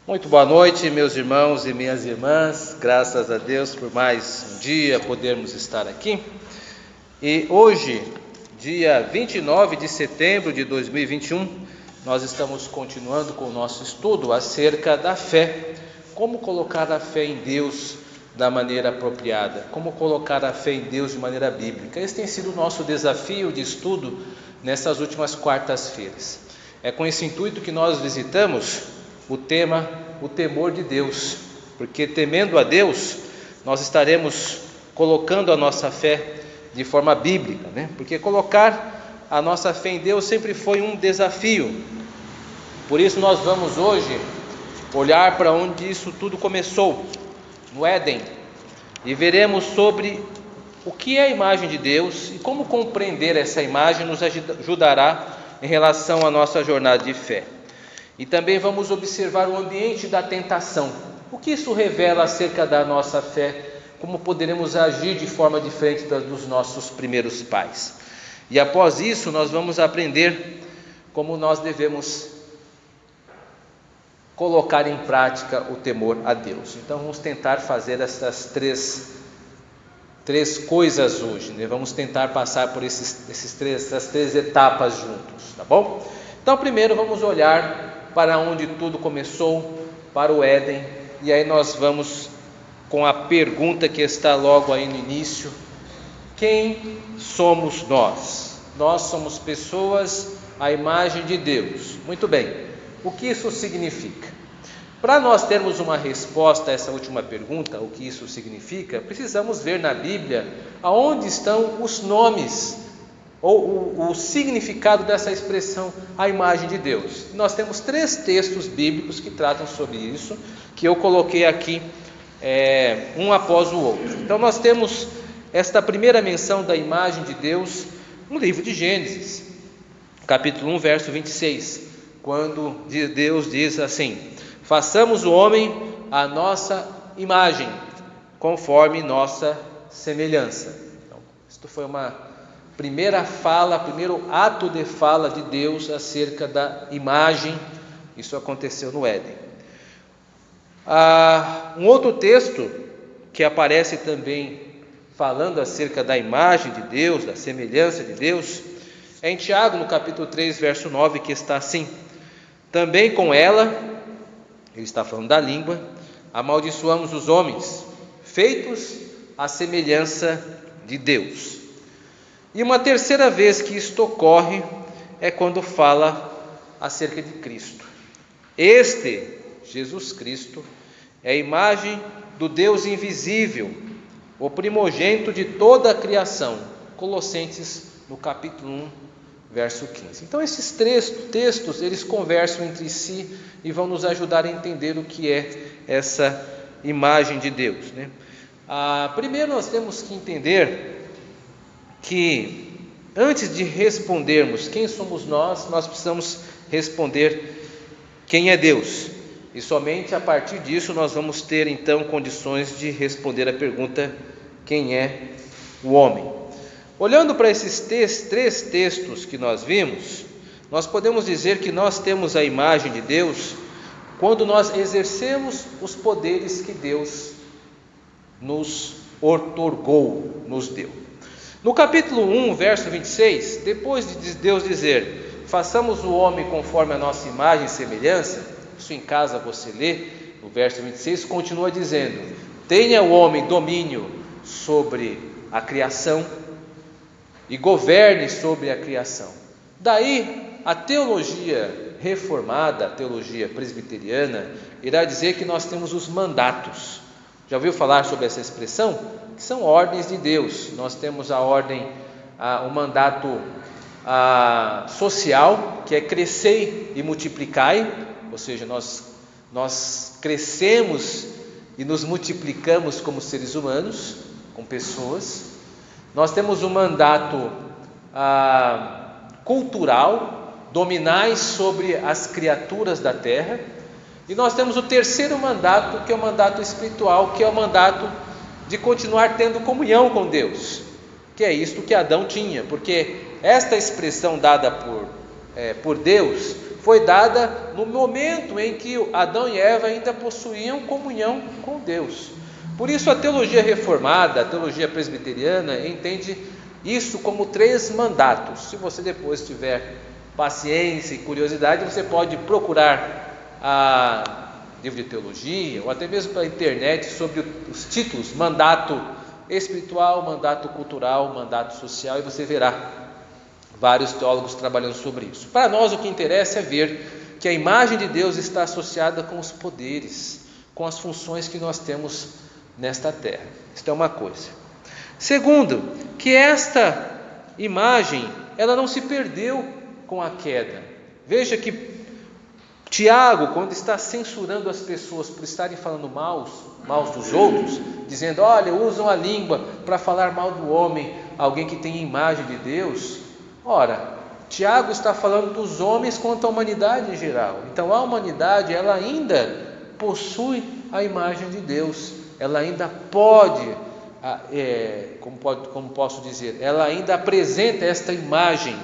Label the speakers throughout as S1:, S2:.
S1: Muito boa noite, meus irmãos e minhas irmãs. Graças a Deus por mais um dia podermos estar aqui. E hoje, dia 29 de setembro de 2021, nós estamos continuando com o nosso estudo acerca da fé. Como colocar a fé em Deus da maneira apropriada, como colocar a fé em Deus de maneira bíblica. Esse tem sido o nosso desafio de estudo nessas últimas quartas-feiras. É com esse intuito que nós visitamos o tema, o temor de Deus, porque temendo a Deus, nós estaremos colocando a nossa fé de forma bíblica, Porque colocar a nossa fé em Deus sempre foi um desafio. Por isso nós vamos hoje olhar para onde isso tudo começou, no Éden, e veremos sobre o que é a imagem de Deus e como compreender essa imagem nos ajudará em relação à nossa jornada de fé. E também vamos observar o ambiente da tentação, o que isso revela acerca da nossa fé, como poderemos agir de forma diferente dos nossos primeiros pais. E após isso nós vamos aprender como nós devemos colocar em prática o temor a Deus. Então vamos tentar fazer essas três coisas hoje, Vamos tentar passar por essas três etapas juntos, tá bom? Então primeiro vamos olhar para onde tudo começou, para o Éden, e aí nós vamos com a pergunta que está logo aí no início: quem somos nós? Nós somos pessoas à imagem de Deus. Muito bem, o que isso significa? Para nós termos uma resposta a essa última pergunta, o que isso significa, precisamos ver na Bíblia aonde estão os nomes ou o significado dessa expressão, a imagem de Deus. Nós temos 3 textos bíblicos que tratam sobre isso, que eu coloquei aqui um após o outro. Então nós temos esta primeira menção da imagem de Deus no livro de Gênesis, capítulo 1, verso 26, quando Deus diz assim: façamos o homem à nossa imagem, conforme nossa semelhança. Então, isto foi uma primeiro ato de fala de Deus acerca da imagem. Isso aconteceu no Éden. Um outro texto que aparece também falando acerca da imagem de Deus, da semelhança de Deus, é em Tiago, no capítulo 3, verso 9, que está assim: também com ela, ele está falando da língua, amaldiçoamos os homens, feitos à semelhança de Deus. E uma terceira vez que isto ocorre é quando fala acerca de Cristo. Este, Jesus Cristo, é a imagem do Deus invisível, o primogênito de toda a criação. Colossenses, no capítulo 1, verso 15. Então esses 3 textos, eles conversam entre si e vão nos ajudar a entender o que é essa imagem de Deus, Primeiro nós temos que entender que antes de respondermos quem somos nós precisamos responder quem é Deus. E somente a partir disso nós vamos ter então condições de responder a pergunta: quem é o homem? Olhando para esses 3 textos que nós vimos, nós podemos dizer que nós temos a imagem de Deus quando nós exercemos os poderes que Deus nos outorgou, nos deu. No capítulo 1, verso 26, depois de Deus dizer: façamos o homem conforme a nossa imagem e semelhança, isso em casa você lê, no verso 26, continua dizendo: tenha o homem domínio sobre a criação e governe sobre a criação. Daí a teologia reformada, a teologia presbiteriana, irá dizer que nós temos os mandatos. Já ouviu falar sobre essa expressão? Que são ordens de Deus. Nós temos a ordem, o mandato social, que é crescei e multiplicai, ou seja, nós crescemos e nos multiplicamos como seres humanos, com pessoas. Nós temos o mandato cultural, dominai sobre as criaturas da terra. E nós temos o terceiro mandato, que é o mandato espiritual, que é o mandato de continuar tendo comunhão com Deus, que é isto que Adão tinha, porque esta expressão dada por Deus foi dada no momento em que Adão e Eva ainda possuíam comunhão com Deus. Por isso a teologia reformada, a teologia presbiteriana, entende isso como 3 mandatos. Se você depois tiver paciência e curiosidade, você pode procurar livro de teologia, ou até mesmo pela internet, sobre os títulos: mandato espiritual, mandato cultural, mandato social, e você verá vários teólogos trabalhando sobre isso. Para nós o que interessa é ver que a imagem de Deus está associada com os poderes, com as funções que nós temos nesta terra. Isso é uma coisa. Segundo, que esta imagem, ela não se perdeu com a queda. Veja que Tiago, quando está censurando as pessoas por estarem falando mal dos outros, dizendo: olha, usam a língua para falar mal do homem, alguém que tem a imagem de Deus. Ora, Tiago está falando dos homens quanto à humanidade em geral. Então a humanidade, ela ainda possui a imagem de Deus, ela ainda pode, como posso dizer, ela ainda apresenta esta imagem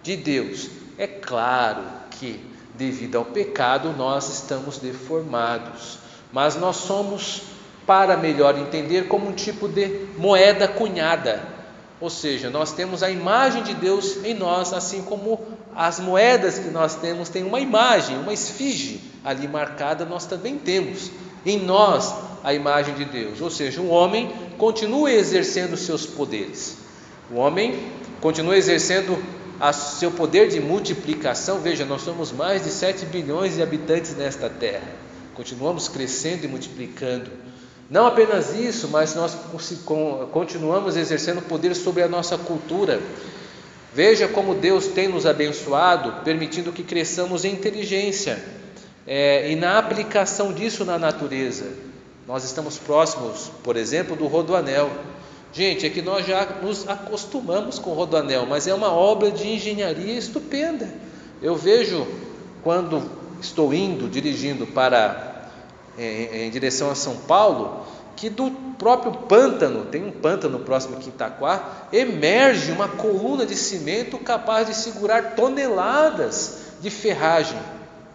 S1: de Deus. É claro que devido ao pecado nós estamos deformados, mas nós somos, para melhor entender, como um tipo de moeda cunhada. Ou seja, nós temos a imagem de Deus em nós, assim como as moedas que nós temos têm uma imagem, uma esfinge ali marcada, nós também temos em nós a imagem de Deus. Ou seja, o homem continua exercendo seus poderes, o homem continua exercendo seu poder de multiplicação. Veja, nós somos mais de 7 bilhões de habitantes nesta terra, continuamos crescendo e multiplicando. Não apenas isso, mas nós continuamos exercendo poder sobre a nossa cultura. Veja como Deus tem nos abençoado, permitindo que cresçamos em inteligência e na aplicação disso na natureza. Nós estamos próximos, por exemplo, do rodoanel. Gente, é que nós já nos acostumamos com o rodoanel, mas é uma obra de engenharia estupenda. Eu vejo, quando estou dirigindo em direção a São Paulo, que do próprio pântano, tem um pântano próximo aqui em Itaquá, emerge uma coluna de cimento capaz de segurar toneladas de ferragem.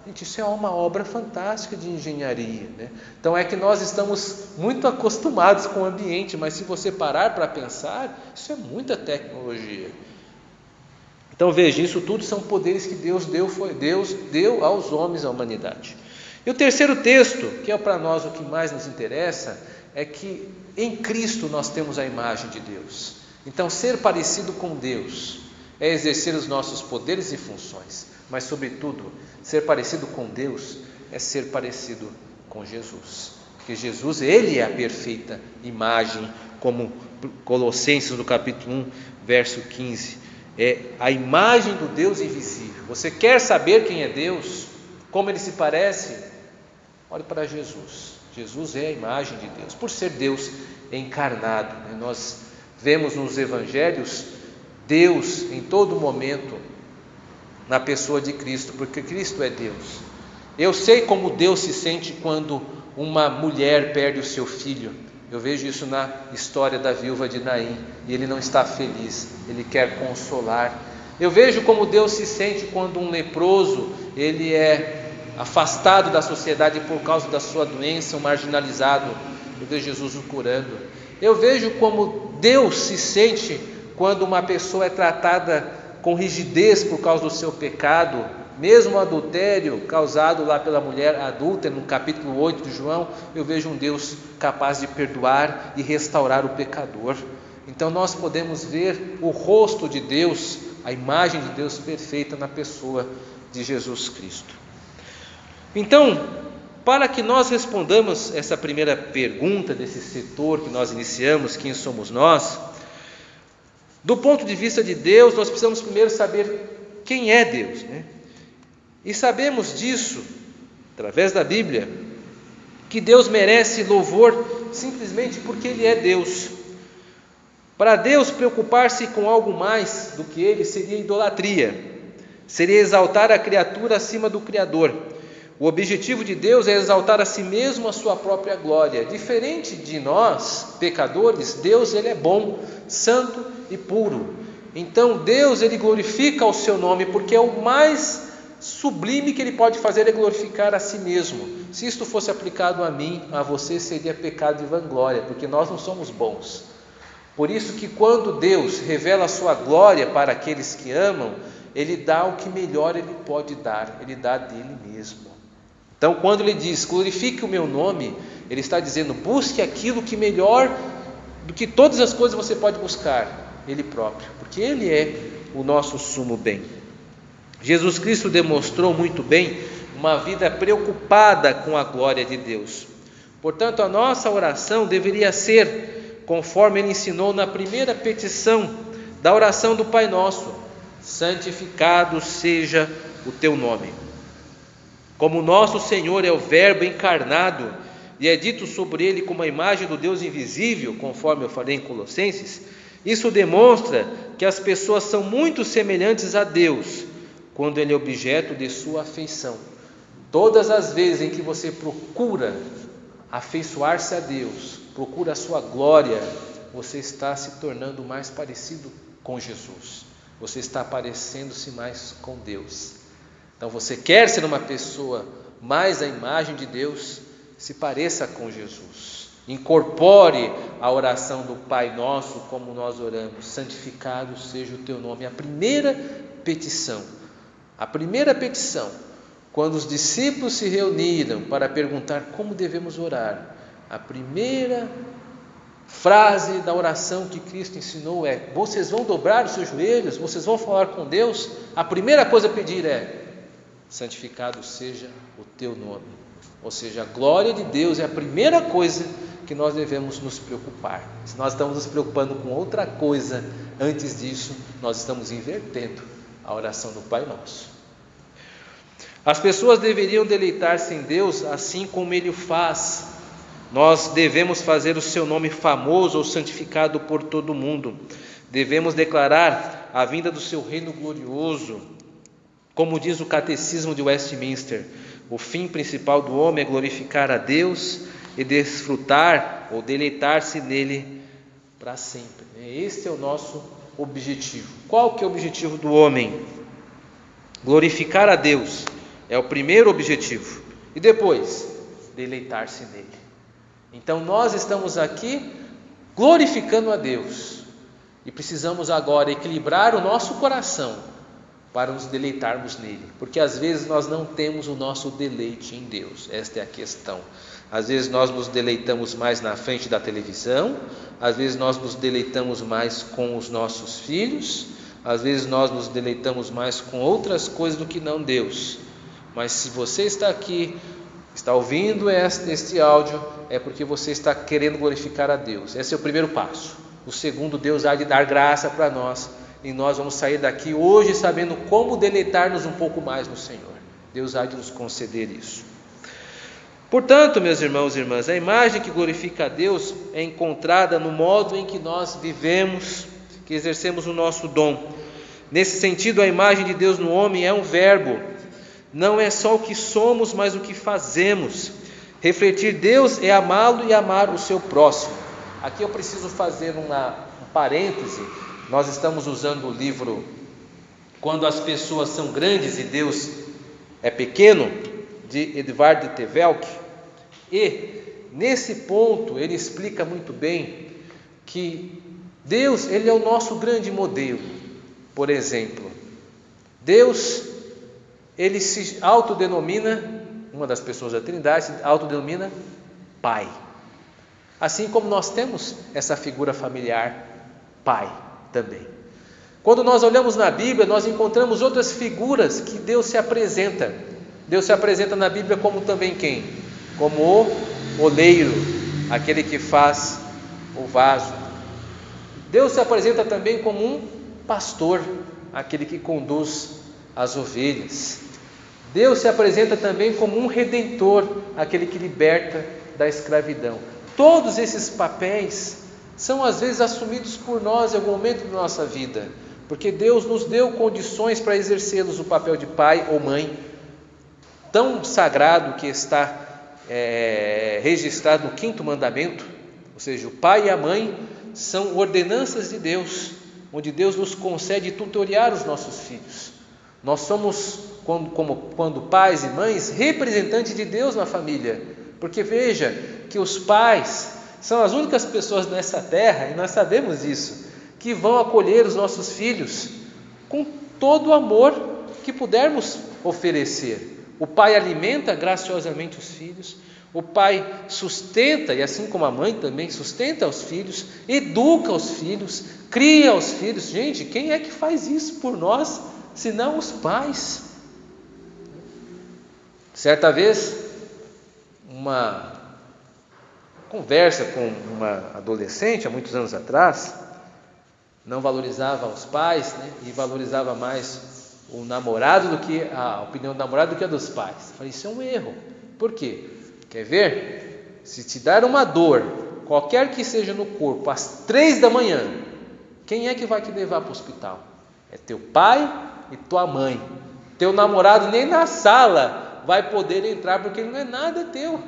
S1: Gente, isso é uma obra fantástica de engenharia, né? Então é que nós estamos muito acostumados com o ambiente, mas se você parar para pensar, isso é muita tecnologia. Então veja, isso tudo são poderes que Deus deu aos homens, à humanidade. E o terceiro texto, que é para nós o que mais nos interessa, é que em Cristo nós temos a imagem de Deus. Então ser parecido com Deus é exercer os nossos poderes e funções, mas sobretudo ser parecido com Deus é ser parecido com Jesus, porque Jesus, Ele é a perfeita imagem, como Colossenses no capítulo 1, verso 15, é a imagem do Deus invisível. Você quer saber quem é Deus, como Ele se parece? Olhe para Jesus. Jesus é a imagem de Deus, por ser Deus encarnado, né? Nós vemos nos evangelhos Deus em todo momento na pessoa de Cristo, porque Cristo é Deus. Eu sei como Deus se sente quando uma mulher perde o seu filho. Eu vejo isso na história da viúva de Naim, e ele não está feliz, ele quer consolar. Eu vejo como Deus se sente quando um leproso, ele é afastado da sociedade por causa da sua doença, um marginalizado. Eu vejo Jesus o curando. Eu vejo como Deus se sente quando uma pessoa é tratada com rigidez por causa do seu pecado, mesmo o adultério causado lá pela mulher adúltera, no capítulo 8 de João. Eu vejo um Deus capaz de perdoar e restaurar o pecador. Então nós podemos ver o rosto de Deus, a imagem de Deus perfeita na pessoa de Jesus Cristo. Então, para que nós respondamos essa primeira pergunta desse setor que nós iniciamos, quem somos nós? Do ponto de vista de Deus, nós precisamos primeiro saber quem é Deus, né? E sabemos disso, através da Bíblia, que Deus merece louvor simplesmente porque Ele é Deus. Para Deus preocupar-se com algo mais do que Ele seria idolatria, seria exaltar a criatura acima do Criador. O objetivo de Deus é exaltar a si mesmo a sua própria glória. Diferente de nós, pecadores, Deus ele é bom, santo e puro. Então Deus ele glorifica o seu nome porque é o mais sublime que ele pode fazer é glorificar a si mesmo. Se isto fosse aplicado a mim, a você, seria pecado de vanglória, porque nós não somos bons. Por isso que quando Deus revela a sua glória para aqueles que amam, Ele dá o que melhor Ele pode dar, Ele dá dele mesmo. Então quando Ele diz, glorifique o meu nome, Ele está dizendo, busque aquilo que melhor do que todas as coisas você pode buscar, Ele próprio, porque Ele é o nosso sumo bem. Jesus Cristo demonstrou muito bem uma vida preocupada com a glória de Deus. Portanto, a nossa oração deveria ser, conforme Ele ensinou na primeira petição da oração do Pai Nosso: santificado seja o teu nome. Como nosso Senhor é o Verbo encarnado e é dito sobre Ele como a imagem do Deus invisível, conforme eu falei em Colossenses, isso demonstra que as pessoas são muito semelhantes a Deus, quando Ele é objeto de sua afeição. Todas as vezes em que você procura afeiçoar-se a Deus, procura a sua glória, você está se tornando mais parecido com Jesus. Você está parecendo-se mais com Deus. Então você quer ser uma pessoa mais à imagem de Deus, se pareça com Jesus. Incorpore a oração do Pai Nosso como nós oramos: santificado seja o teu nome. A primeira petição, quando os discípulos se reuniram para perguntar como devemos orar, a primeira frase da oração que Cristo ensinou é: vocês vão dobrar os seus joelhos, vocês vão falar com Deus, a primeira coisa a pedir é: santificado seja o teu nome. Ou seja, a glória de Deus é a primeira coisa que nós devemos nos preocupar. Se nós estamos nos preocupando com outra coisa antes disso, nós estamos invertendo a oração do Pai Nosso. As pessoas deveriam deleitar-se em Deus assim como Ele o faz. Nós devemos fazer o seu nome famoso ou santificado por todo o mundo. Devemos declarar a vinda do seu reino glorioso. Como diz o Catecismo de Westminster, o fim principal do homem é glorificar a Deus e desfrutar ou deleitar-se nele para sempre. Este é o nosso objetivo. Qual que é o objetivo do homem? Glorificar a Deus é o primeiro objetivo. E depois, deleitar-se nele. Então nós estamos aqui glorificando a Deus e precisamos agora equilibrar o nosso coração para nos deleitarmos nele, porque às vezes nós não temos o nosso deleite em Deus. Esta é a questão. Às vezes nós nos deleitamos mais na frente da televisão, às vezes nós nos deleitamos mais com os nossos filhos, às vezes nós nos deleitamos mais com outras coisas do que não Deus. Mas se você está aqui, está ouvindo este áudio, é porque você está querendo glorificar a Deus. Esse é o primeiro passo. O segundo, Deus há de dar graça para nós, e nós vamos sair daqui hoje sabendo como deleitar-nos um pouco mais no Senhor. Deus há de nos conceder isso. Portanto, meus irmãos e irmãs, a imagem que glorifica a Deus é encontrada no modo em que nós vivemos, que exercemos o nosso dom. Nesse sentido, a imagem de Deus no homem é um verbo. Não é só o que somos, mas o que fazemos. Refletir Deus é amá-lo e amar o seu próximo. Aqui eu preciso fazer um parêntese. Nós estamos usando o livro Quando as Pessoas São Grandes e Deus é Pequeno, de Edvard de Tevelk. E nesse ponto ele explica muito bem que Deus, ele é o nosso grande modelo. Por exemplo, Deus, ele se autodenomina, uma das pessoas da Trindade se autodenomina Pai. Assim como nós temos essa figura familiar, Pai também. Quando nós olhamos na Bíblia, nós encontramos outras figuras que Deus se apresenta. Deus se apresenta na Bíblia como também quem? Como o oleiro, aquele que faz o vaso. Deus se apresenta também como um pastor, aquele que conduz as ovelhas. Deus se apresenta também como um redentor, aquele que liberta da escravidão. Todos esses papéis são às vezes assumidos por nós em algum momento da nossa vida, porque Deus nos deu condições para exercermos o papel de pai ou mãe, tão sagrado que está registrado no 5º mandamento. Ou seja, o pai e a mãe são ordenanças de Deus, onde Deus nos concede tutoriar os nossos filhos. Nós somos quando pais e mães, representantes de Deus na família. Porque veja que os pais são as únicas pessoas nessa terra, e nós sabemos isso, que vão acolher os nossos filhos com todo o amor que pudermos oferecer. O pai alimenta graciosamente os filhos, o pai sustenta, e assim como a mãe também sustenta os filhos, educa os filhos, cria os filhos. Gente, quem é que faz isso por nós, senão os pais? Certa vez, uma conversa com uma adolescente, há muitos anos atrás, não valorizava os pais, e valorizava mais o namorado do que a opinião do namorado do que a dos pais. Eu falei, isso é um erro. Por quê? Quer ver? Se te dar uma dor, qualquer que seja no corpo, às 3 da manhã, quem é que vai te levar para o hospital? É teu pai e tua mãe. Teu namorado nem na sala vai poder entrar, porque ele não é nada teu.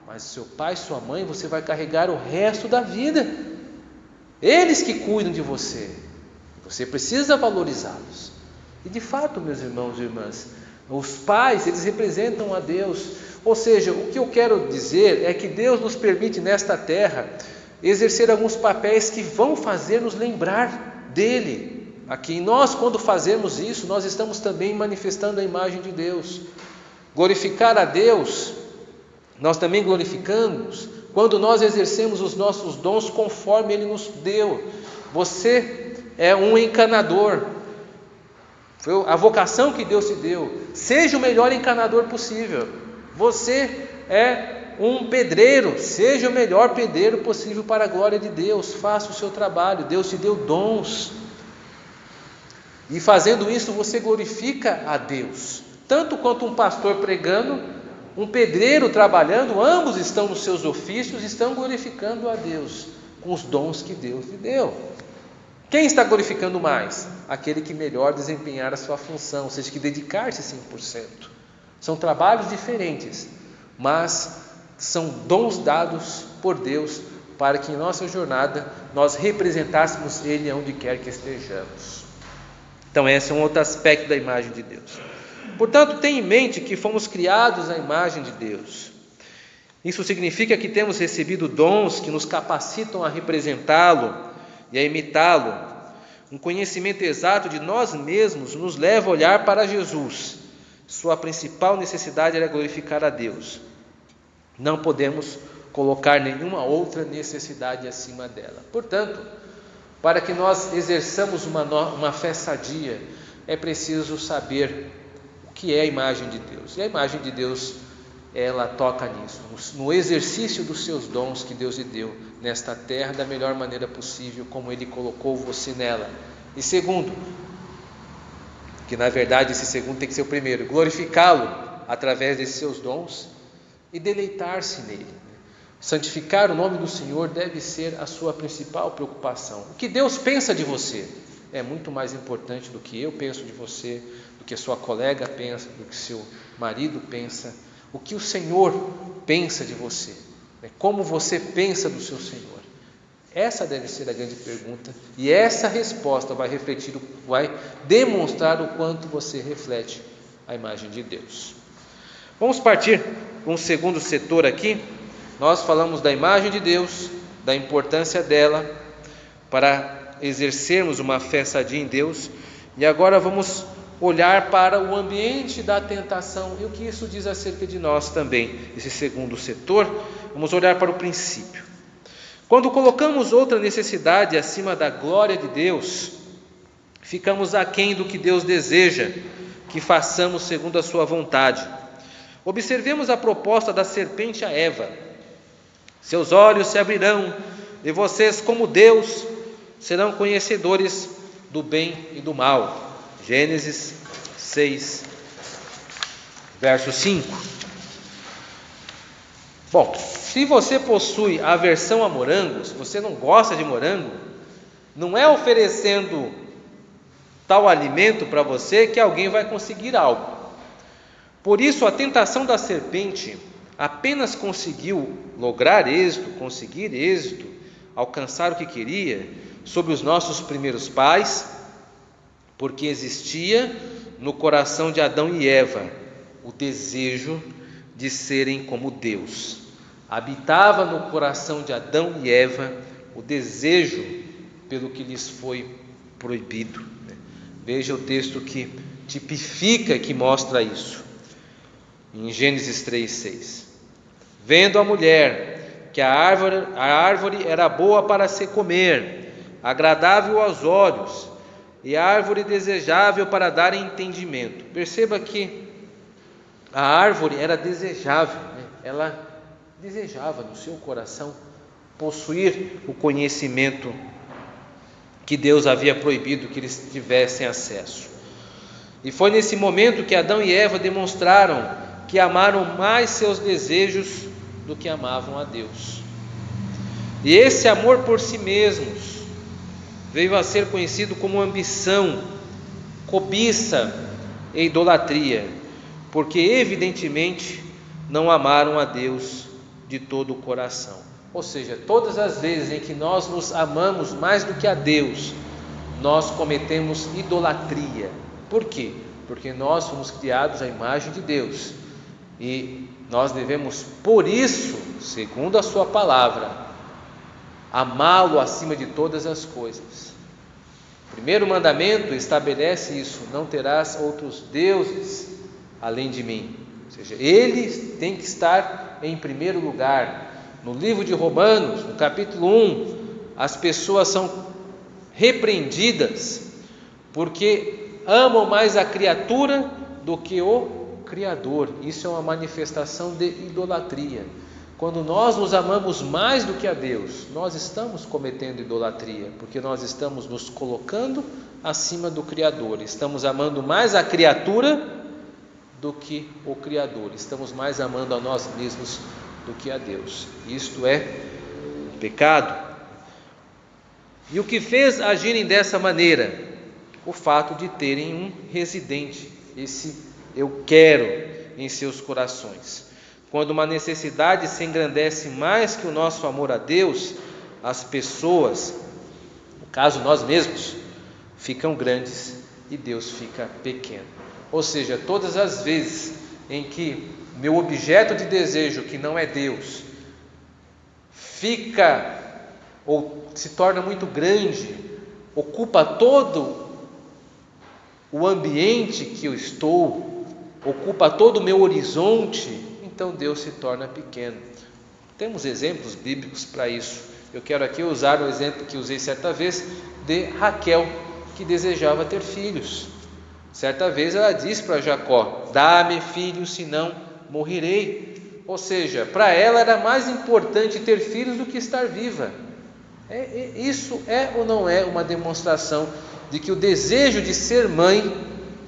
S1: Mas seu pai e sua mãe, você vai carregar o resto da vida. Eles que cuidam de você. Você precisa valorizá-los. E de fato, meus irmãos e irmãs, os pais, eles representam a Deus. Ou seja, o que eu quero dizer é que Deus nos permite nesta terra exercer alguns papéis que vão fazer nos lembrar dele. Aqui nós, quando fazemos isso, nós estamos também manifestando a imagem de Deus. Glorificar a Deus, nós também glorificamos quando nós exercemos os nossos dons conforme Ele nos deu. Você é um encanador, foi a vocação que Deus te deu. Seja o melhor encanador possível. Você é um pedreiro, seja o melhor pedreiro possível para a glória de Deus. Faça o seu trabalho, Deus te deu dons. E fazendo isso você glorifica a Deus. Tanto quanto um pastor pregando, um pedreiro trabalhando, ambos estão nos seus ofícios, estão glorificando a Deus com os dons que Deus lhe deu. Quem está glorificando mais? Aquele que melhor desempenhar a sua função, ou seja, que dedicar-se 100%. São trabalhos diferentes, mas são dons dados por Deus para que em nossa jornada nós representássemos Ele onde quer que estejamos. Então esse é um outro aspecto da imagem de Deus. Portanto, tenha em mente que fomos criados à imagem de Deus. Isso significa que temos recebido dons que nos capacitam a representá-lo e a imitá-lo. Um conhecimento exato de nós mesmos nos leva a olhar para Jesus. Sua principal necessidade era glorificar a Deus. Não podemos colocar nenhuma outra necessidade acima dela. Portanto, para que nós exerçamos uma fé sadia, é preciso saber o que é a imagem de Deus. E a imagem de Deus, ela toca nisso, no exercício dos seus dons que Deus lhe deu nesta terra da melhor maneira possível, como Ele colocou você nela. E segundo, que na verdade esse segundo tem que ser o primeiro, glorificá-lo através desses seus dons e deleitar-se nele. Santificar o nome do Senhor deve ser a sua principal preocupação. O que Deus pensa de você é muito mais importante do que eu penso de você, do que a sua colega pensa, do que seu marido pensa. O que o Senhor pensa de você, como você pensa do seu Senhor. Essa deve ser a grande pergunta, e essa resposta vai demonstrar o quanto você reflete a imagem de Deus. Vamos partir com o segundo setor aqui. Nós falamos da imagem de Deus, da importância dela para exercermos uma fé sadia em Deus, e agora vamos olhar para o ambiente da tentação e o que isso diz acerca de nós também. Esse segundo setor, vamos olhar para o princípio. Quando colocamos outra necessidade acima da glória de Deus, ficamos aquém do que Deus deseja que façamos segundo a sua vontade. Observemos a proposta da serpente a Eva: seus olhos se abrirão e vocês, como Deus, serão conhecedores do bem e do mal. Gênesis 6, verso 5. Bom, se você possui aversão a morangos, se você não gosta de morango, não é oferecendo tal alimento para você que alguém vai conseguir algo. Por isso, a tentação da serpente apenas conseguiu conseguir êxito, alcançar o que queria sobre os nossos primeiros pais, porque existia no coração de Adão e Eva o desejo de serem como Deus. Habitava no coração de Adão e Eva o desejo pelo que lhes foi proibido. Veja o texto que tipifica e que mostra isso. Em Gênesis 3:6. Vendo a mulher que a árvore era boa para se comer, agradável aos olhos, e a árvore desejável para dar entendimento. Perceba que a árvore era desejável, ela desejava no seu coração possuir o conhecimento que Deus havia proibido que eles tivessem acesso. E foi nesse momento que Adão e Eva demonstraram que amaram mais seus desejos do que amavam a Deus. E esse amor por si mesmos veio a ser conhecido como ambição, cobiça e idolatria, porque evidentemente não amaram a Deus de todo o coração. Ou seja, todas as vezes em que nós nos amamos mais do que a Deus, nós cometemos idolatria. Por quê? Porque nós fomos criados à imagem de Deus e nós devemos, por isso, segundo a sua palavra, amá-lo acima de todas as coisas. O primeiro mandamento estabelece isso: não terás outros deuses além de mim. Ou seja, ele tem que estar em primeiro lugar. No livro de Romanos, no capítulo 1, as pessoas são repreendidas porque amam mais a criatura do que o Criador. Isso é uma manifestação de idolatria. Quando nós nos amamos mais do que a Deus, nós estamos cometendo idolatria, porque nós estamos nos colocando acima do Criador. Estamos amando mais a criatura do que o Criador. Estamos mais amando a nós mesmos do que a Deus. Isto é pecado. E o que fez agirem dessa maneira? O fato de terem um residente, esse eu quero em seus corações. Quando uma necessidade se engrandece mais que o nosso amor a Deus, as pessoas, no caso nós mesmos, ficam grandes e Deus fica pequeno. Ou seja, todas as vezes em que meu objeto de desejo, que não é Deus, fica ou se torna muito grande, ocupa todo o ambiente que eu estou, ocupa todo o meu horizonte, então Deus se torna pequeno. Temos exemplos bíblicos para isso. Eu quero aqui usar o exemplo que usei certa vez de Raquel, que desejava ter filhos. Certa vez ela disse para Jacó: dá-me filhos, senão morrerei. Ou seja, para ela era mais importante ter filhos do que estar viva. Isso é ou não é uma demonstração de que o desejo de ser mãe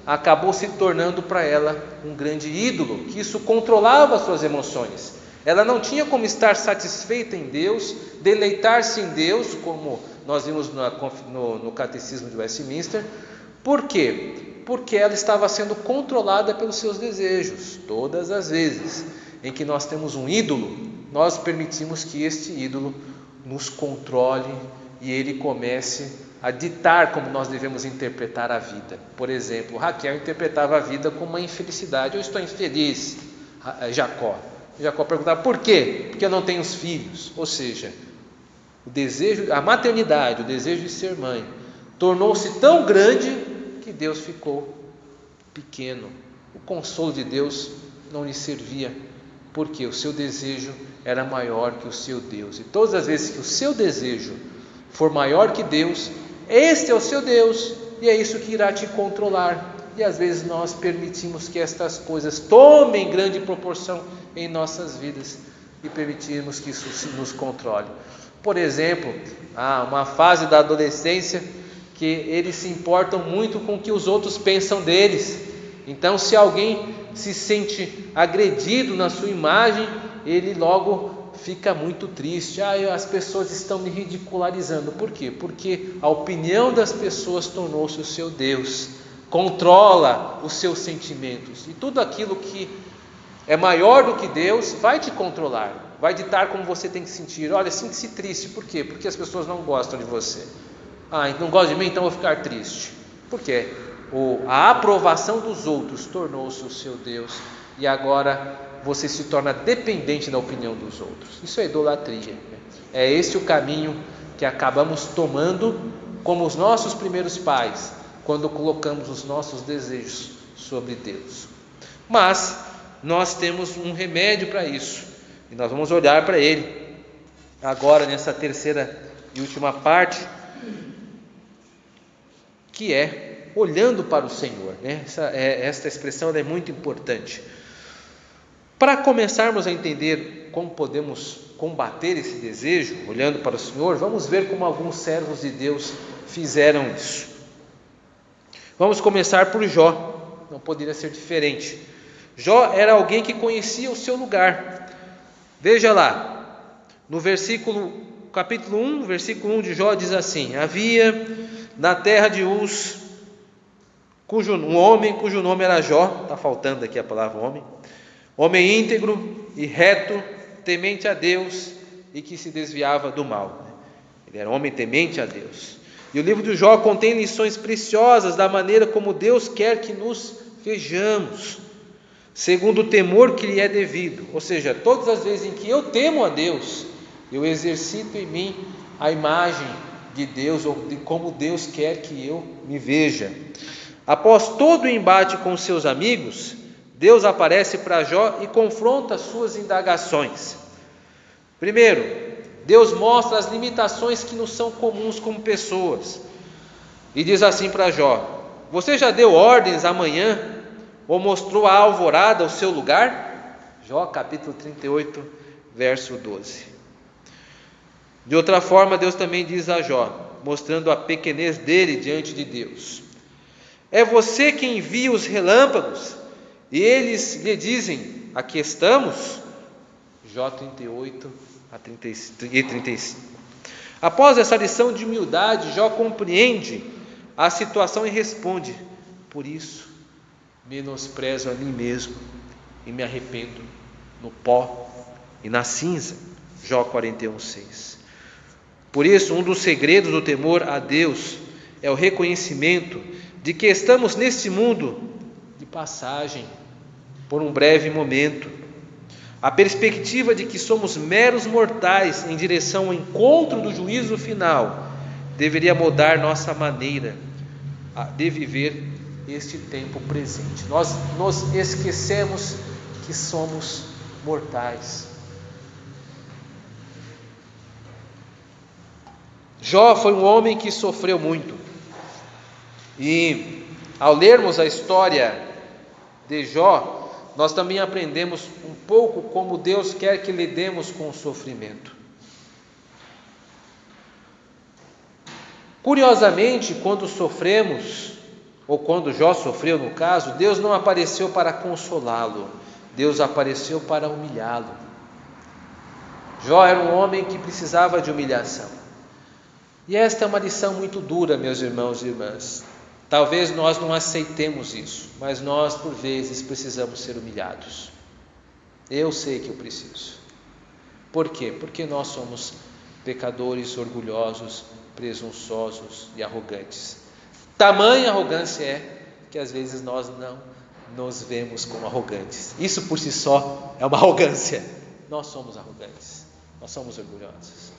S1: acabou se tornando para ela um grande ídolo, que isso controlava as suas emoções. Ela não tinha como estar satisfeita em Deus, deleitar-se em Deus, como nós vimos no Catecismo de Westminster. Por quê? Porque ela estava sendo controlada pelos seus desejos. Todas as vezes em que nós temos um ídolo, nós permitimos que este ídolo nos controle e ele comece a ditar como nós devemos interpretar a vida. Por exemplo, Raquel interpretava a vida como uma infelicidade. Eu estou infeliz, Jacó. Jacó perguntava: por quê? Porque eu não tenho os filhos. Ou seja, o desejo, a maternidade, o desejo de ser mãe, tornou-se tão grande que Deus ficou pequeno. O consolo de Deus não lhe servia, porque o seu desejo era maior que o seu Deus. E todas as vezes que o seu desejo for maior que Deus, este é o seu Deus, e é isso que irá te controlar. E às vezes nós permitimos que estas coisas tomem grande proporção em nossas vidas e permitimos que isso nos controle. Por exemplo, há uma fase da adolescência que eles se importam muito com o que os outros pensam deles. Então, se alguém se sente agredido na sua imagem, ele logo fica muito triste. As pessoas estão me ridicularizando. Por quê? Porque a opinião das pessoas tornou-se o seu Deus, controla os seus sentimentos, e tudo aquilo que é maior do que Deus vai te controlar, vai ditar como você tem que sentir. Olha, sinta-se triste. Por quê? Porque as pessoas não gostam de você. Não gosta de mim, então eu vou ficar triste. Por quê? a aprovação dos outros tornou-se o seu Deus, e agora você se torna dependente da opinião dos outros. Isso é idolatria, né? É esse o caminho que acabamos tomando como os nossos primeiros pais, quando colocamos os nossos desejos sobre Deus. Mas nós temos um remédio para isso, e nós vamos olhar para ele agora nessa terceira e última parte, que é olhando para o Senhor, né? Esta expressão é muito importante. Para começarmos a entender como podemos combater esse desejo, olhando para o Senhor, vamos ver como alguns servos de Deus fizeram isso. Vamos começar por Jó, não poderia ser diferente. Jó era alguém que conhecia o seu lugar. Veja lá, no capítulo 1, versículo 1 de Jó diz assim: havia na terra de Uz um homem cujo nome era Jó, está faltando aqui a palavra homem íntegro e reto, temente a Deus e que se desviava do mal. Ele era um homem temente a Deus. E o livro de Jó contém lições preciosas da maneira como Deus quer que nos vejamos, segundo o temor que lhe é devido. Ou seja, todas as vezes em que eu temo a Deus, eu exercito em mim a imagem de Deus, ou de como Deus quer que eu me veja. Após todo o embate com seus amigos, Deus aparece para Jó e confronta as suas indagações. Primeiro, Deus mostra as limitações que nos são comuns como pessoas, e diz assim para Jó: você já deu ordens amanhã, ou mostrou a alvorada o seu lugar? Jó capítulo 38, verso 12. De outra forma, Deus também diz a Jó, mostrando a pequenez dele diante de Deus: é você quem envia os relâmpagos, e eles lhe dizem: aqui estamos? Jó 38 e 35. Após essa lição de humildade, Jó compreende a situação e responde: por isso menosprezo a mim mesmo e me arrependo no pó e na cinza. Jó 41:6. Por isso, um dos segredos do temor a Deus é o reconhecimento de que estamos neste mundo de passagem, por um breve momento. A perspectiva de que somos meros mortais em direção ao encontro do juízo final deveria mudar nossa maneira de viver este tempo presente. Nós nos esquecemos que somos mortais. Jó foi um homem que sofreu muito, e ao lermos a história de Jó, nós também aprendemos um pouco como Deus quer que lidemos com o sofrimento. Curiosamente, quando sofremos, ou quando Jó sofreu no caso, Deus não apareceu para consolá-lo, Deus apareceu para humilhá-lo. Jó era um homem que precisava de humilhação. E esta é uma lição muito dura, meus irmãos e irmãs. Talvez nós não aceitemos isso, mas nós, por vezes, precisamos ser humilhados. Eu sei que eu preciso. Por quê? Porque nós somos pecadores orgulhosos, presunçosos e arrogantes. Tamanha arrogância é que às vezes nós não nos vemos como arrogantes. Isso por si só é uma arrogância. Nós somos arrogantes, nós somos orgulhosos.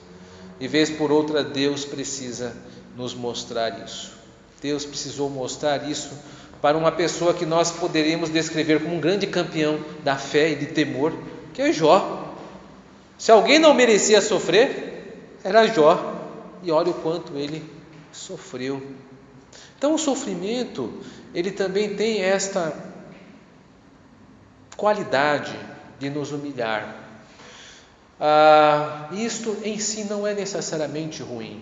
S1: E vez por outra, Deus precisa nos mostrar isso. Deus precisou mostrar isso para uma pessoa que nós poderíamos descrever como um grande campeão da fé e de temor, que é Jó. Se alguém não merecia sofrer, era Jó. E olha o quanto ele sofreu. Então o sofrimento, ele também tem esta qualidade de nos humilhar. Isto em si não é necessariamente ruim,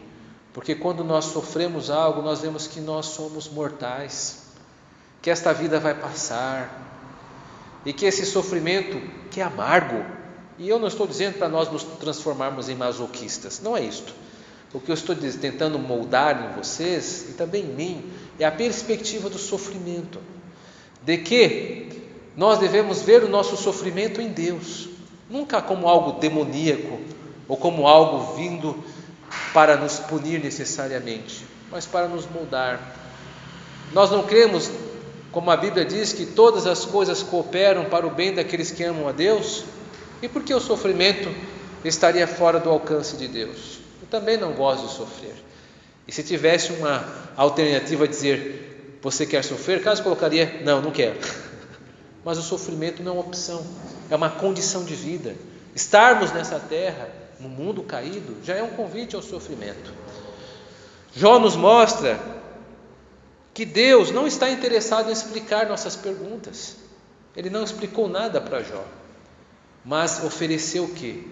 S1: porque quando nós sofremos algo, nós vemos que nós somos mortais, que esta vida vai passar, e que esse sofrimento que é amargo, e eu não estou dizendo para nós nos transformarmos em masoquistas, não é isto. O que eu estou tentando moldar em vocês, e também em mim, é a perspectiva do sofrimento, de que nós devemos ver o nosso sofrimento em Deus, nunca como algo demoníaco, ou como algo vindo para nos punir necessariamente, mas para nos moldar. Nós não cremos, como a Bíblia diz, que todas as coisas cooperam para o bem daqueles que amam a Deus? E por que o sofrimento estaria fora do alcance de Deus? Eu também não gosto de sofrer. E se tivesse uma alternativa a dizer, você quer sofrer? Caso colocaria, não quero. Mas o sofrimento não é uma opção, é uma condição de vida. Estarmos nessa terra, no mundo caído, já é um convite ao sofrimento. Jó nos mostra que Deus não está interessado em explicar nossas perguntas. Ele não explicou nada para Jó, mas ofereceu o quê?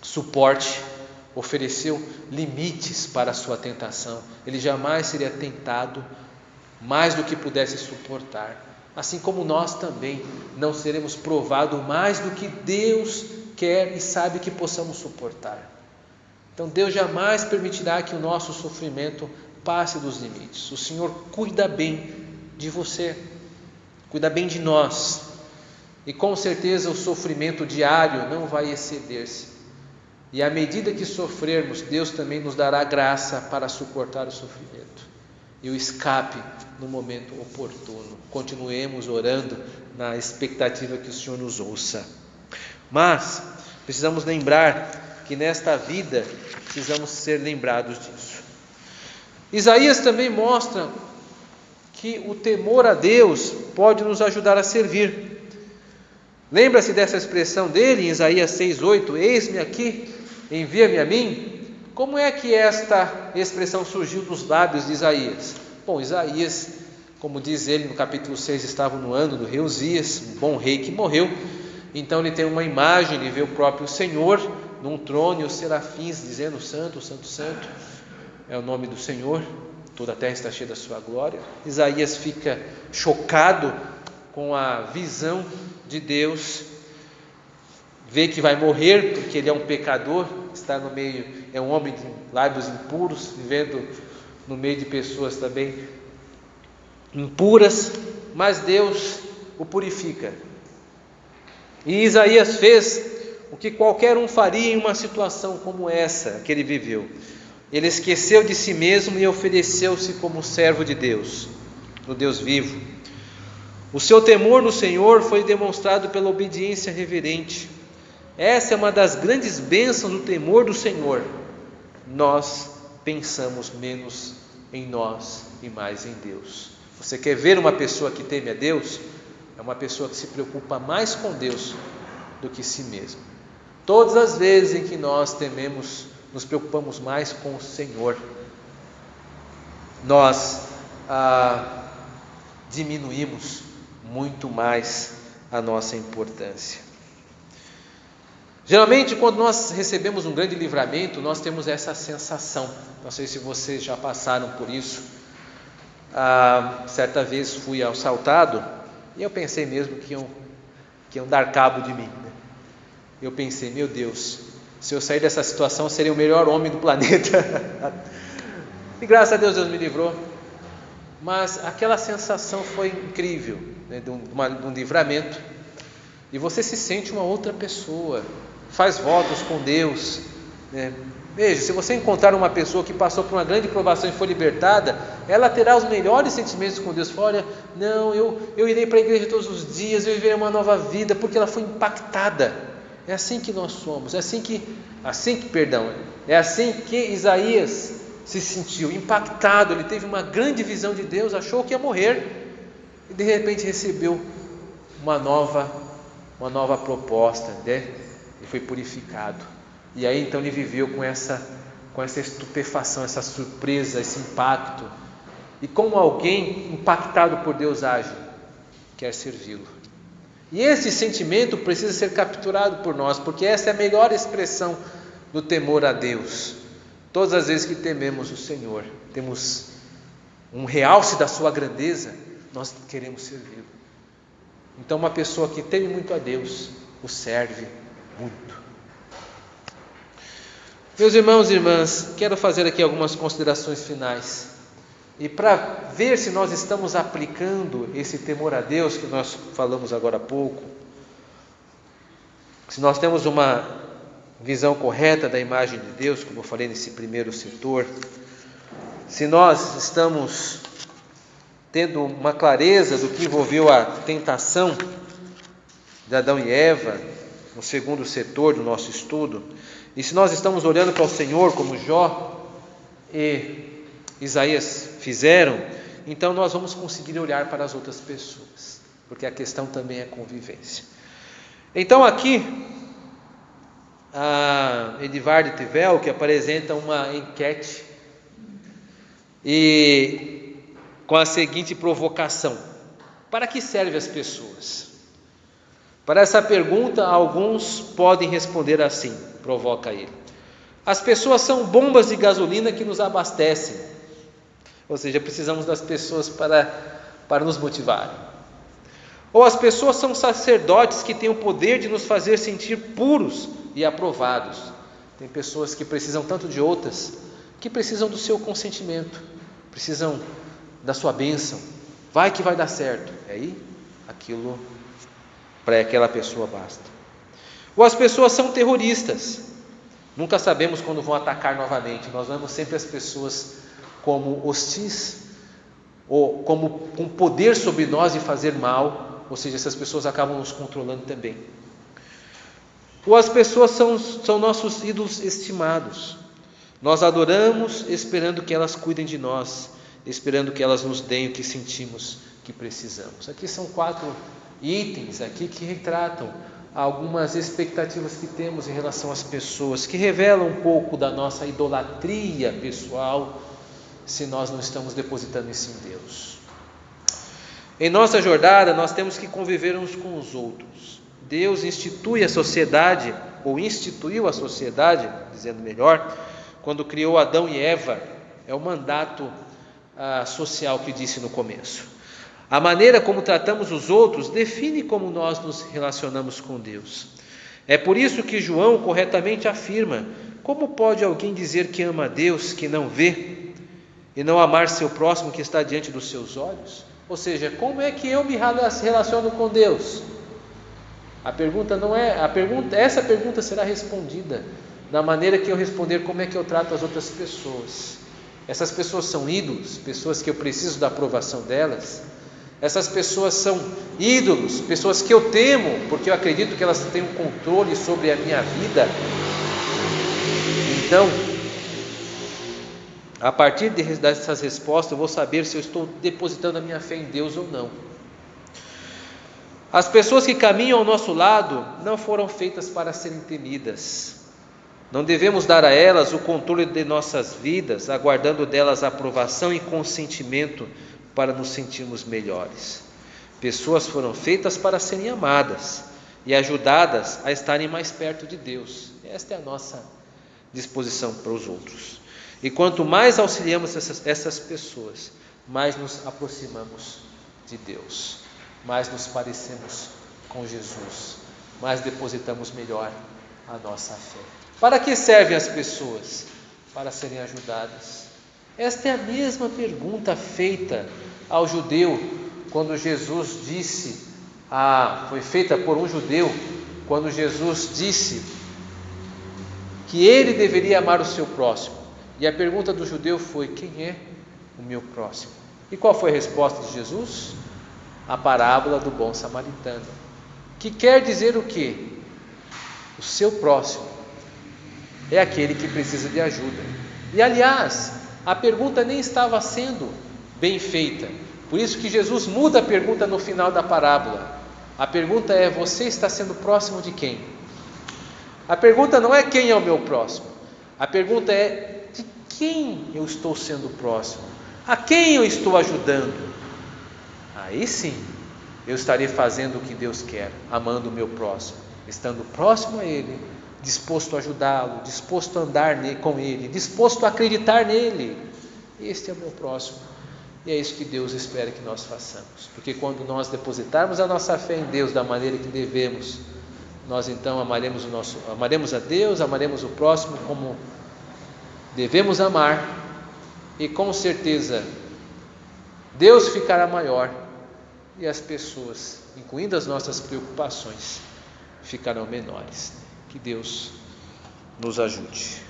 S1: Suporte, ofereceu limites para a sua tentação. Ele jamais seria tentado mais do que pudesse suportar. Assim como nós também não seremos provados mais do que Deus quer e sabe que possamos suportar. Então Deus jamais permitirá que o nosso sofrimento passe dos limites. O Senhor cuida bem de você, cuida bem de nós. E com certeza o sofrimento diário não vai exceder-se. E à medida que sofrermos, Deus também nos dará graça para suportar o sofrimento e o escape no momento oportuno. Continuemos orando na expectativa que o Senhor nos ouça. Mas precisamos lembrar que nesta vida precisamos ser lembrados disso. Isaías também mostra que o temor a Deus pode nos ajudar a servir. Lembra-se dessa expressão dele em Isaías 6,8: eis-me aqui, envia-me a mim? Como é que esta expressão surgiu dos lábios de Isaías? Bom, Isaías, como diz ele no capítulo 6, estava no ano do rei Uzias, um bom rei que morreu. Então ele tem uma imagem, ele vê o próprio Senhor num trono e os serafins dizendo: santo, santo, santo é o nome do Senhor, toda a terra está cheia da sua glória. Isaías fica chocado com a visão de Deus, vê que vai morrer porque ele é um pecador, está no meio, é um homem de lábios impuros, vivendo no meio de pessoas também impuras, mas Deus o purifica. E Isaías fez o que qualquer um faria em uma situação como essa que ele viveu. Ele esqueceu de si mesmo e ofereceu-se como servo de Deus, do Deus vivo. O seu temor no Senhor foi demonstrado pela obediência reverente. Essa é uma das grandes bênçãos do temor do Senhor. Nós pensamos menos em nós e mais em Deus. Você quer ver uma pessoa que teme a Deus? É uma pessoa que se preocupa mais com Deus do que si mesmo. Todas as vezes em que nós tememos, nos preocupamos mais com o Senhor, nós diminuímos muito mais a nossa importância. Geralmente, quando nós recebemos um grande livramento, nós temos essa sensação. Não sei se vocês já passaram por isso. Certa vez fui assaltado e eu pensei mesmo que iam dar cabo de mim. Eu pensei, meu Deus, se eu sair dessa situação, eu seria o melhor homem do planeta. E graças a Deus, Deus me livrou. Mas aquela sensação foi incrível, né, de um livramento. E você se sente uma outra pessoa, faz votos com Deus, né? Veja, se você encontrar uma pessoa que passou por uma grande provação e foi libertada, ela terá os melhores sentimentos com Deus. Fala, olha, não, eu irei para a igreja todos os dias, eu viverei uma nova vida, porque ela foi impactada. É assim que nós somos, é assim que Isaías se sentiu impactado. Ele teve uma grande visão de Deus, achou que ia morrer e de repente recebeu uma nova proposta, né? E foi purificado. E aí então ele viveu com essa estupefação, essa surpresa, esse impacto. E como alguém impactado por Deus age, quer servi-lo. E esse sentimento precisa ser capturado por nós, porque essa é a melhor expressão do temor a Deus. Todas as vezes que tememos o Senhor, temos um realce da sua grandeza, nós queremos servi-lo. Então uma pessoa que teme muito a Deus, o serve muito. Meus irmãos e irmãs, quero fazer aqui algumas considerações finais. E para ver se nós estamos aplicando esse temor a Deus que nós falamos agora há pouco, se nós temos uma visão correta da imagem de Deus, como eu falei nesse primeiro setor, se nós estamos tendo uma clareza do que envolveu a tentação de Adão e Eva, no segundo setor do nosso estudo, e se nós estamos olhando para o Senhor como Jó e Isaías fizeram, então nós vamos conseguir olhar para as outras pessoas, porque a questão também é convivência. Então aqui, a Edivarde Tivel, que apresenta uma enquete, e com a seguinte provocação: para que servem as pessoas? Para essa pergunta, alguns podem responder assim, provoca ele: as pessoas são bombas de gasolina que nos abastecem, ou seja, precisamos das pessoas para nos motivar. Ou as pessoas são sacerdotes que têm o poder de nos fazer sentir puros e aprovados. Tem pessoas que precisam tanto de outras, que precisam do seu consentimento, precisam da sua bênção. Vai que vai dar certo. Aí, aquilo para aquela pessoa basta. Ou as pessoas são terroristas. Nunca sabemos quando vão atacar novamente. Nós vemos sempre as pessoas como hostis, ou como com poder sobre nós de fazer mal. Ou seja, essas pessoas acabam nos controlando também. Ou as pessoas são nossos ídolos estimados. Nós adoramos esperando que elas cuidem de nós, esperando que elas nos deem o que sentimos que precisamos. Aqui são 4 itens aqui que retratam algumas expectativas que temos em relação às pessoas, que revelam um pouco da nossa idolatria pessoal, se nós não estamos depositando isso em Deus. Em nossa jornada, nós temos que conviver uns com os outros. Deus instituiu a sociedade, dizendo melhor, quando criou Adão e Eva. É o mandato social que disse no começo. A maneira como tratamos os outros define como nós nos relacionamos com Deus. É por isso que João corretamente afirma: como pode alguém dizer que ama a Deus que não vê, e não amar seu próximo que está diante dos seus olhos? Ou seja, como é que eu me relaciono com Deus? Essa pergunta será respondida da maneira que eu responder como é que eu trato as outras pessoas. Essas pessoas são ídolos, pessoas que eu preciso da aprovação delas. Essas pessoas são ídolos, pessoas que eu temo, porque eu acredito que elas têm um controle sobre a minha vida. Então, a partir dessas respostas, eu vou saber se eu estou depositando a minha fé em Deus ou não. As pessoas que caminham ao nosso lado não foram feitas para serem temidas. Não devemos dar a elas o controle de nossas vidas, aguardando delas aprovação e consentimento para nos sentirmos melhores. Pessoas foram feitas para serem amadas e ajudadas a estarem mais perto de Deus. Esta é a nossa disposição para os outros. E quanto mais auxiliamos essas pessoas, mais nos aproximamos de Deus, mais nos parecemos com Jesus, mais depositamos melhor a nossa fé. Para que servem as pessoas? Para serem ajudadas. Esta é a mesma pergunta feita ao judeu quando Jesus disse, foi feita por um judeu, quando Jesus disse que ele deveria amar o seu próximo. E a pergunta do judeu foi: quem é o meu próximo? E qual foi a resposta de Jesus? A parábola do bom samaritano, que quer dizer o quê? O seu próximo é aquele que precisa de ajuda. E aliás, a pergunta nem estava sendo bem feita, por isso que Jesus muda a pergunta no final da parábola. A pergunta é: você está sendo próximo de quem? A pergunta não é quem é o meu próximo, a pergunta é: de quem eu estou sendo próximo? A quem eu estou ajudando? Aí sim, eu estarei fazendo o que Deus quer, amando o meu próximo, estando próximo a Ele, disposto a ajudá-lo, disposto a andar com Ele, disposto a acreditar nele. Este é o meu próximo, e é isso que Deus espera que nós façamos, porque quando nós depositarmos a nossa fé em Deus da maneira que devemos, nós então amaremos a Deus, amaremos o próximo como devemos amar, e com certeza Deus ficará maior e as pessoas, incluindo as nossas preocupações, ficarão menores. Que Deus nos ajude.